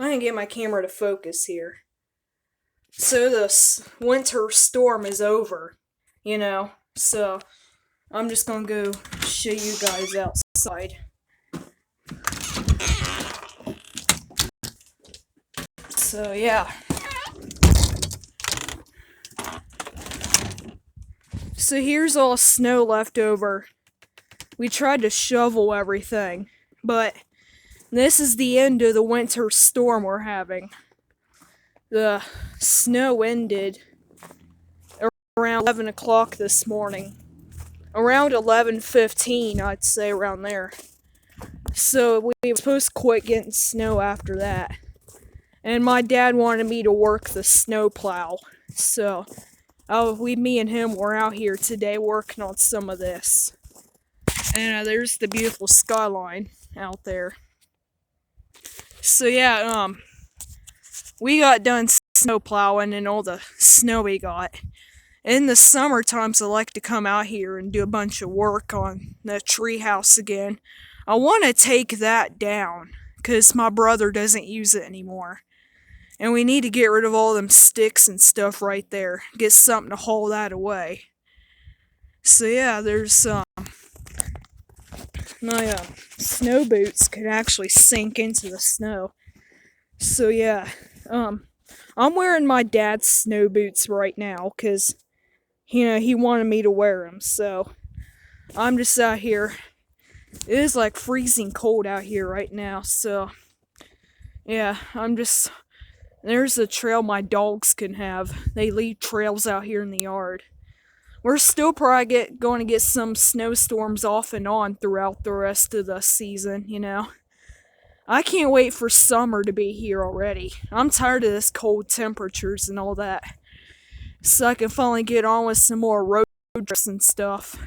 I can get my camera to focus here. So this winter storm is over, So I'm just gonna go show you guys outside. So yeah. So here's all snow left over. We tried to shovel everything, but this is the end of the winter storm we're having. The snow ended around 11 o'clock this morning. Around 11:15, I'd say, around there. So we were supposed to quit getting snow after that. And my dad wanted me to work the snowplow. So me and him were out here today working on some of this. And there's the beautiful skyline out there. So yeah, we got done snow plowing and all the snow we got. In the summer times, I like to come out here and do a bunch of work on the tree house again. I want to take that down, because my brother doesn't use it anymore. And we need to get rid of all them sticks and stuff right there. Get something to haul that away. So yeah, there's my snow boots can actually sink into the snow. So yeah, I'm wearing my dad's snow boots right now, because he wanted me to wear them. So I'm just out here. It is like freezing cold out here right now. So yeah, there's a trail my dogs can have. They leave trails out here in the yard. We're still probably going to get some snowstorms off and on throughout the rest of the season, I can't wait for summer to be here already. I'm tired of this cold temperatures and all that. So I can finally get on with some more road trips and stuff.